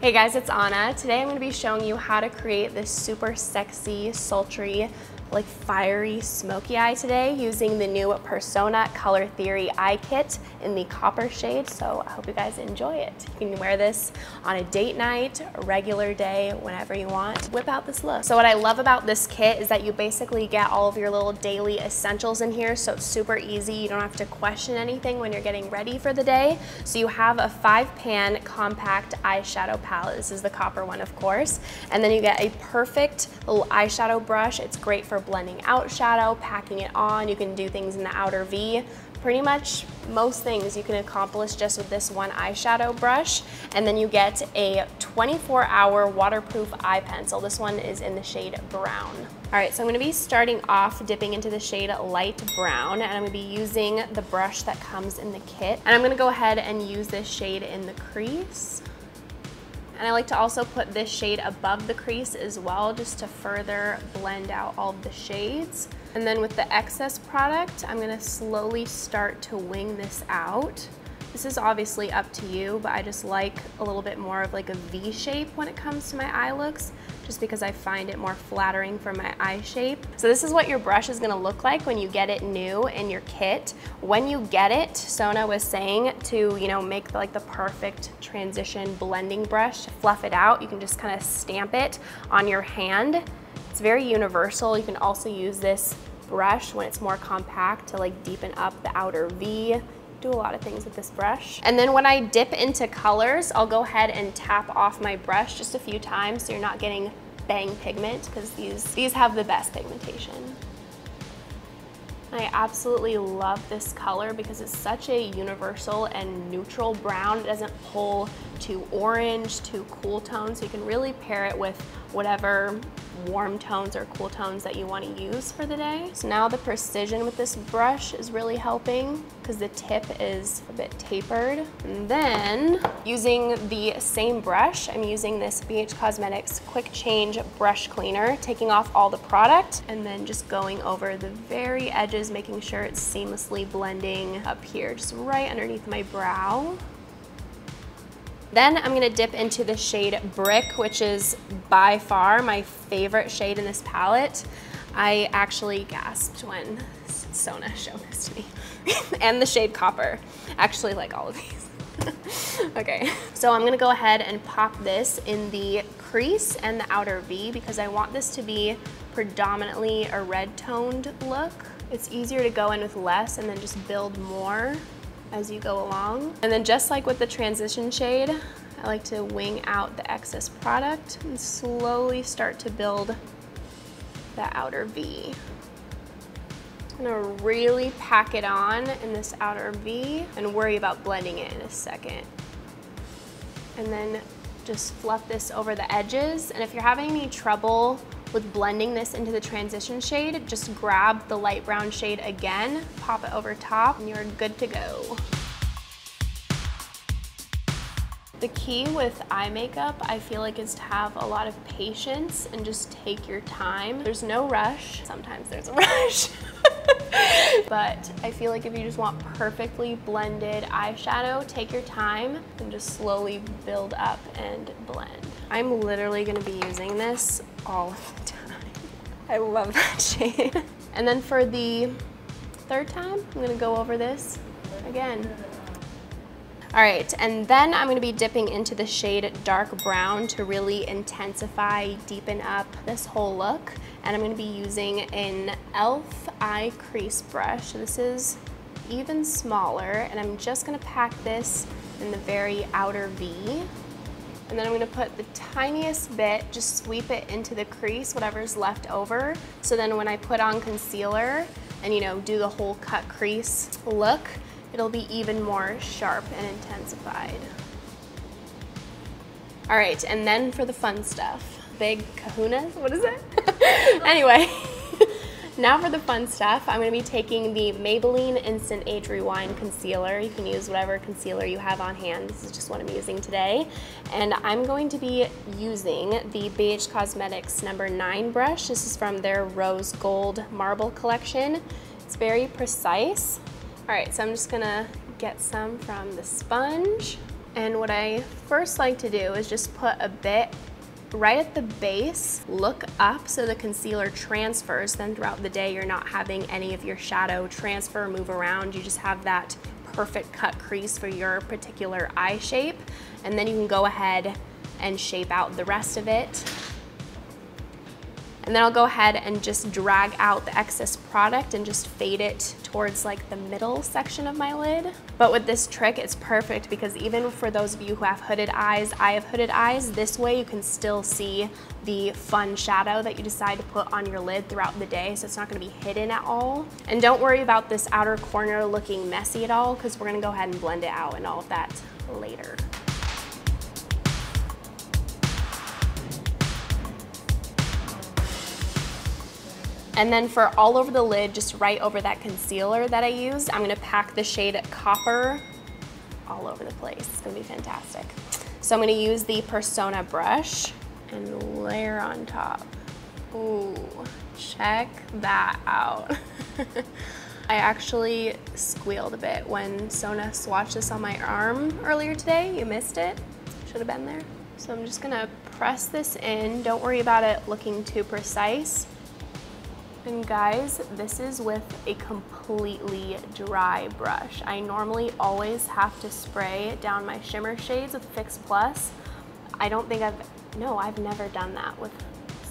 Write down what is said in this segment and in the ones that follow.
Hey guys, it's Anna. Today I'm going to be showing you how to create this super sexy, sultry, like fiery smoky eye today using the new Persona Color Theory eye kit in the copper shade. So I hope you guys enjoy it. You can wear this on a date night, a regular day, whenever you want. Whip out this look. So what I love about this kit is that you basically get all of your little daily essentials in here, so it's super easy. You don't have to question anything when you're getting ready for the day. So you have a 5-pan compact eyeshadow palette. This is the copper one, of course. And then you get a perfect little eyeshadow brush. It's great for blending out shadow, packing it on. You can do things in the outer V. Pretty much most things you can accomplish just with this one eyeshadow brush. And then you get a 24-hour waterproof eye pencil. This one is in the shade brown. All right, so I'm gonna be starting off dipping into the shade light brown, and I'm gonna be using the brush that comes in the kit. And I'm gonna go ahead and use this shade in the crease. And I like to also put this shade above the crease as well, just to further blend out all of the shades. And then with the excess product, I'm gonna slowly start to wing this out. This is obviously up to you, but I just like a little bit more of like a V shape when it comes to my eye looks, just because I find it more flattering for my eye shape. So this is what your brush is gonna look like when you get it new in your kit. When you get it, Sona was saying to, make like the perfect transition blending brush to fluff it out. You can just kind of stamp it on your hand. It's very universal. You can also use this brush when it's more compact to like deepen up the outer V. Do a lot of things with this brush. And then when I dip into colors, I'll go ahead and tap off my brush just a few times so you're not getting bang pigment, because these have the best pigmentation. I absolutely love this color because it's such a universal and neutral brown. It doesn't pull too orange, too cool tones, so you can really pair it with whatever warm tones or cool tones that you want to use for the day. So now the precision with this brush is really helping because the tip is a bit tapered. And then using the same brush, I'm using this BH Cosmetics Quick Change Brush Cleaner, taking off all the product and then just going over the very edges, making sure it's seamlessly blending up here, just right underneath my brow. Then I'm gonna dip into the shade Brick, which is by far my favorite shade in this palette. I actually gasped when Sona showed this to me. And the shade Copper. Actually like all of these. Okay, so I'm gonna go ahead and pop this in the crease and the outer V because I want this to be predominantly a red toned look. It's easier to go in with less and then just build more as you go along. And then just like with the transition shade, I like to wing out the excess product and slowly start to build the outer V. I'm gonna really pack it on in this outer V and worry about blending it in a second. And then just fluff this over the edges. And if you're having any trouble with blending this into the transition shade, just grab the light brown shade again, pop it over top, and you're good to go. The key with eye makeup, I feel like, is to have a lot of patience and just take your time. There's no rush. Sometimes there's a rush. But I feel like if you just want perfectly blended eyeshadow, take your time and just slowly build up and blend. I'm literally gonna be using this all of the time. I love that shade. And then for the third time, I'm gonna go over this again. All right, and then I'm gonna be dipping into the shade Dark Brown to really intensify, deepen up this whole look. And I'm gonna be using an E.l.f. eye crease brush. So this is even smaller, and I'm just gonna pack this in the very outer V. And then I'm gonna put the tiniest bit, just sweep it into the crease, whatever's left over. So then when I put on concealer and do the whole cut crease look, it'll be even more sharp and intensified. All right, and then for the fun stuff. Big kahunas, what is it? Anyway, now for the fun stuff, I'm gonna be taking the Maybelline Instant Age Rewind Concealer. You can use whatever concealer you have on hand. This is just what I'm using today. And I'm going to be using the BH Cosmetics No. 9 brush. This is from their Rose Gold Marble collection. It's very precise. All right, so I'm just gonna get some from the sponge. And what I first like to do is just put a bit right at the base, look up so the concealer transfers. Then throughout the day, you're not having any of your shadow transfer, move around. You just have that perfect cut crease for your particular eye shape. And then you can go ahead and shape out the rest of it. And then I'll go ahead and just drag out the excess product and just fade it towards like the middle section of my lid. But with this trick, it's perfect because even for those of you who have hooded eyes, I have hooded eyes, this way you can still see the fun shadow that you decide to put on your lid throughout the day, so it's not gonna be hidden at all. And don't worry about this outer corner looking messy at all, because we're gonna go ahead and blend it out and all of that later. And then for all over the lid, just right over that concealer that I used, I'm gonna pack the shade Copper all over the place. It's gonna be fantastic. So I'm gonna use the Persona brush and layer on top. Ooh, check that out. I actually squealed a bit when Sona swatched this on my arm earlier today. You missed it, should have been there. So I'm just gonna press this in. Don't worry about it looking too precise. And guys, this is with a completely dry brush. I normally always have to spray down my shimmer shades with Fix Plus. I don't think I've never done that with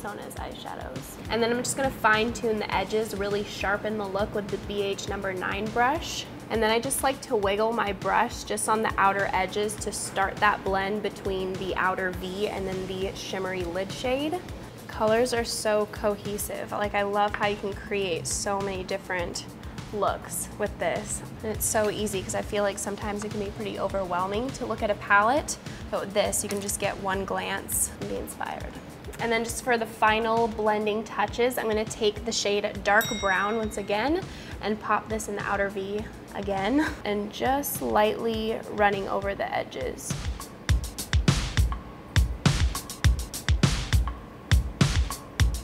Sona's eyeshadows. And then I'm just gonna fine tune the edges, really sharpen the look with the BH number 9 brush. And then I just like to wiggle my brush just on the outer edges to start that blend between the outer V and then the shimmery lid shade. Colors are so cohesive. Like, I love how you can create so many different looks with this. And it's so easy because I feel like sometimes it can be pretty overwhelming to look at a palette, but with this, you can just get one glance and be inspired. And then just for the final blending touches, I'm gonna take the shade Dark Brown once again and pop this in the outer V again and just lightly running over the edges.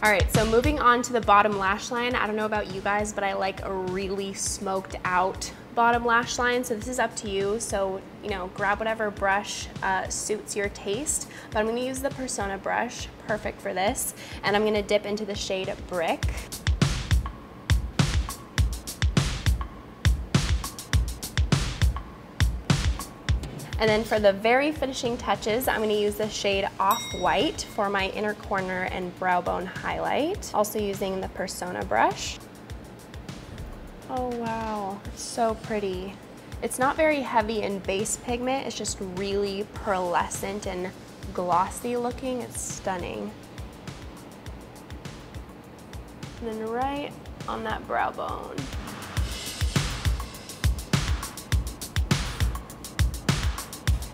All right, so moving on to the bottom lash line. I don't know about you guys, but I like a really smoked out bottom lash line. So this is up to you. So, you know, grab whatever brush suits your taste. But I'm gonna use the Persona brush, perfect for this. And I'm gonna dip into the shade Brick. And then for the very finishing touches, I'm gonna use the shade Off-White for my inner corner and brow bone highlight. Also using the Persona brush. Oh wow, it's so pretty. It's not very heavy in base pigment, it's just really pearlescent and glossy looking. It's stunning. And then right on that brow bone.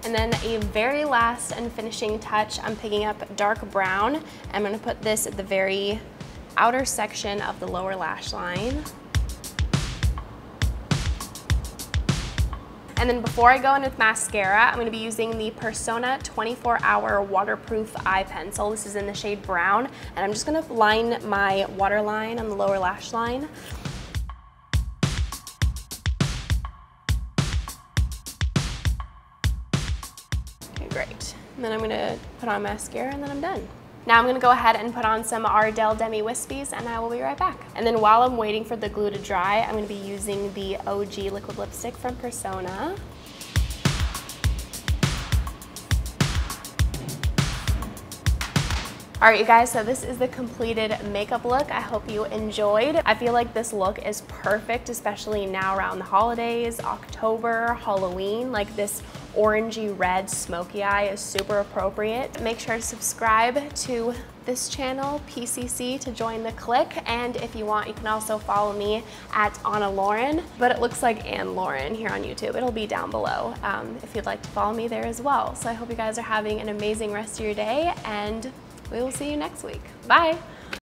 And then a very last and finishing touch, I'm picking up Dark Brown. I'm gonna put this at the very outer section of the lower lash line. And then before I go in with mascara, I'm gonna be using the Persona 24-Hour Waterproof Eye Pencil. This is in the shade Brown. And I'm just gonna line my waterline on the lower lash line. Great. And then I'm gonna put on mascara and then I'm done. Now I'm gonna go ahead and put on some Ardell Demi Wispies and I will be right back. And then while I'm waiting for the glue to dry, I'm gonna be using the OG liquid lipstick from Persona. All right, you guys, so this is the completed makeup look. I hope you enjoyed. I feel like this look is perfect, especially now around the holidays, October, Halloween. Like this orangey red smoky eye is super appropriate. Make sure to subscribe to this channel, PCC, to join the clique. And if you want, you can also follow me at Anna Lauren, but it looks like Ann Lauren here on YouTube. It'll be down below if you'd like to follow me there as well. So I hope you guys are having an amazing rest of your day and we will see you next week. Bye.